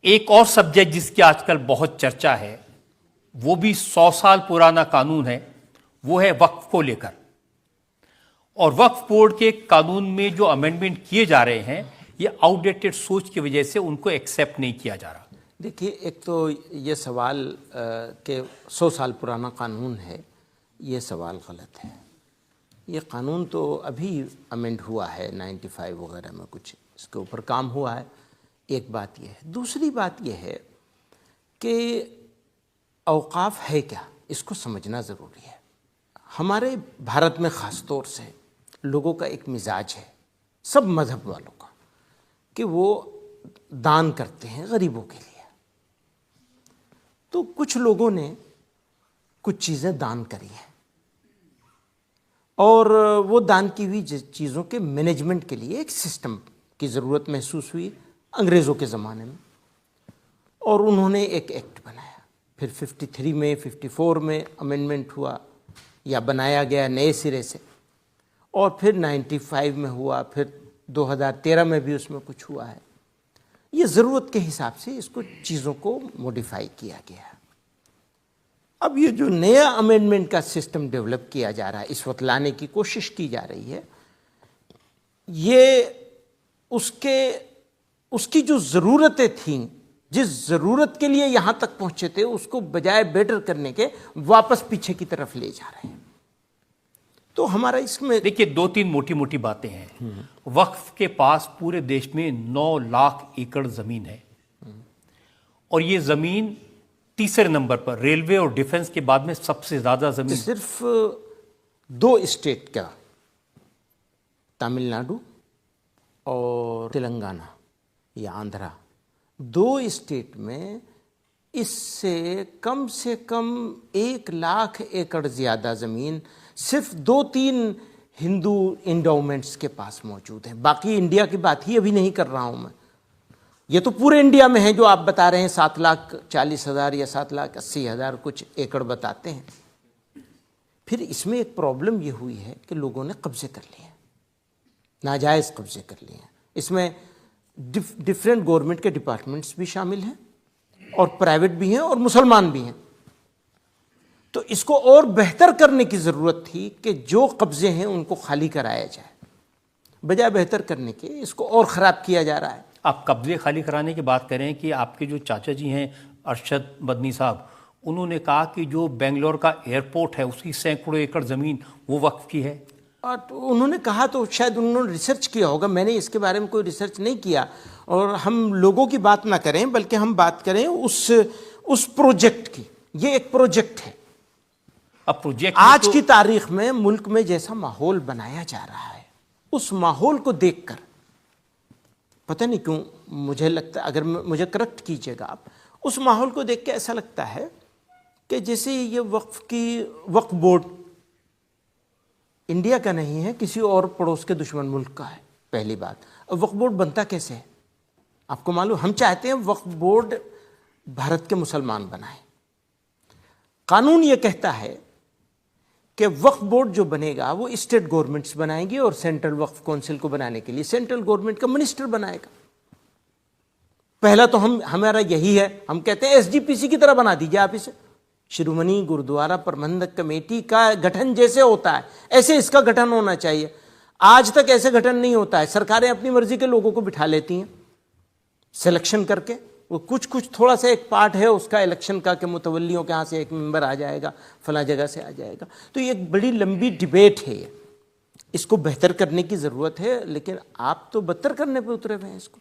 ایک اور سبجیکٹ جس کی آج کل بہت چرچا ہے، وہ بھی 100 سال پرانا قانون ہے، وہ ہے وقف کو لے کر. اور وقف بورڈ کے قانون میں جو امینڈمنٹ کیے جا رہے ہیں، یہ آؤٹ ڈیٹڈ سوچ کی وجہ سے ان کو ایکسیپٹ نہیں کیا جا رہا. دیکھیے، ایک تو یہ سوال کہ 100 سال پرانا قانون ہے، یہ سوال غلط ہے. یہ قانون تو ابھی امینڈ ہوا ہے 95 وغیرہ میں، کچھ اس کے اوپر کام ہوا ہے. ایک بات یہ ہے. دوسری بات یہ ہے کہ اوقاف ہے کیا، اس کو سمجھنا ضروری ہے. ہمارے بھارت میں خاص طور سے لوگوں کا ایک مزاج ہے، سب مذہب والوں کا، کہ وہ دان کرتے ہیں غریبوں کے لیے. تو کچھ لوگوں نے کچھ چیزیں دان کری ہیں، اور وہ دان کی ہوئی چیزوں کے مینجمنٹ کے لیے ایک سسٹم کی ضرورت محسوس ہوئی انگریزوں کے زمانے میں، اور انہوں نے ایک ایکٹ بنایا. پھر 53 میں 54 میں امینڈمنٹ ہوا یا بنایا گیا نئے سرے سے، اور پھر 95 میں ہوا، پھر 2013 میں بھی اس میں کچھ ہوا ہے. یہ ضرورت کے حساب سے اس کو چیزوں کو موڈیفائی کیا گیا. اب یہ جو نیا امینڈمنٹ کا سسٹم ڈیولپ کیا جا رہا ہے، اس وقت لانے کی کوشش کی جا رہی ہے، یہ اس کی جو ضرورتیں تھیں، جس ضرورت کے لیے یہاں تک پہنچے تھے، اس کو بجائے بیٹر کرنے کے واپس پیچھے کی طرف لے جا رہے ہیں. تو ہمارا اس میں دیکھیے 2-3 موٹی موٹی باتیں ہیں. وقف کے پاس پورے دیش میں 9 لاکھ ایکڑ زمین ہے، اور یہ زمین تیسرے نمبر پر ریلوے اور ڈیفنس کے بعد میں سب سے زیادہ زمین صرف 2 اسٹیٹ کا، تامل ناڈو اور تلنگانہ یا آندھرا، 2 اسٹیٹ میں اس سے کم 1 لاکھ ایکڑ زیادہ زمین صرف 2-3 ہندو انڈاؤمنٹس کے پاس موجود ہیں. باقی انڈیا کی بات ہی ابھی نہیں کر رہا ہوں میں. یہ تو پورے انڈیا میں ہیں جو آپ بتا رہے ہیں، 7,40,000 یا 7,80,000 کچھ ایکڑ بتاتے ہیں. پھر اس میں ایک پرابلم یہ ہوئی ہے کہ لوگوں نے قبضے کر لیے ہیں، ناجائز قبضے کر لیے ہیں. اس میں ڈفرینٹ گورنمنٹ کے ڈپارٹمنٹس بھی شامل ہیں، اور پرائیویٹ بھی ہیں، اور مسلمان بھی ہیں. تو اس کو اور بہتر کرنے کی ضرورت تھی کہ جو قبضے ہیں ان کو خالی کرایا جائے. بجائے بہتر کرنے کے اس کو اور خراب کیا جا رہا ہے. آپ قبضے خالی کرانے کی بات کریں کہ آپ کے جو چاچا جی ہیں ارشد مدنی صاحب، انہوں نے کہا کہ جو بنگلور کا ایئرپورٹ ہے اس کی سینکڑوں ایکڑ زمین وہ وقف کی ہے. اور انہوں نے کہا تو شاید انہوں نے ریسرچ کیا ہوگا، میں نے اس کے بارے میں کوئی ریسرچ نہیں کیا. اور ہم لوگوں کی بات نہ کریں بلکہ ہم بات کریں اس پروجیکٹ کی. یہ ایک پروجیکٹ ہے. اب پروجیکٹ آج کی تاریخ میں ملک میں جیسا ماحول بنایا جا رہا ہے، اس ماحول کو دیکھ کر پتہ نہیں کیوں مجھے لگتا ہے، اگر مجھے کریکٹ کیجیے گا آپ، اس ماحول کو دیکھ کے ایسا لگتا ہے کہ جیسے یہ وقف بورڈ انڈیا کا نہیں ہے، کسی اور پڑوس کے دشمن ملک کا ہے. پہلی بات. وقف بورڈ بنتا کیسے ہے آپ کو معلوم؟ ہم چاہتے ہیں وقف بورڈ بھارت کے مسلمان بنائیں. قانون یہ کہتا ہے کہ وقف بورڈ جو بنے گا وہ اسٹیٹ گورنمنٹس بنائیں گی، اور سینٹرل وقف کونسل کو بنانے کے لیے سینٹرل گورنمنٹ کا منسٹر بنائے گا. پہلا تو ہمارا یہی ہے. ہم کہتے ہیں SGPC کی طرح بنا دیجیے آپ اسے. شرومنی گردوارا پربندھک کمیٹی کا گٹھن جیسے ہوتا ہے ایسے اس کا گٹھن ہونا چاہیے. آج تک ایسے گٹھن نہیں ہوتا ہے. سرکاریں اپنی مرضی کے لوگوں کو بٹھا لیتی ہیں سلیکشن کر کے. وہ کچھ تھوڑا سا ایک پارٹ ہے اس کا الیکشن کا کہ متولیوں کے ہاں سے ایک ممبر آ جائے گا، فلاں جگہ سے آ جائے گا. تو یہ ایک بڑی لمبی ڈیبیٹ ہے. اس کو بہتر کرنے کی ضرورت ہے، لیکن آپ تو بدتر کرنے پہ اترے ہوئے ہیں اس کو.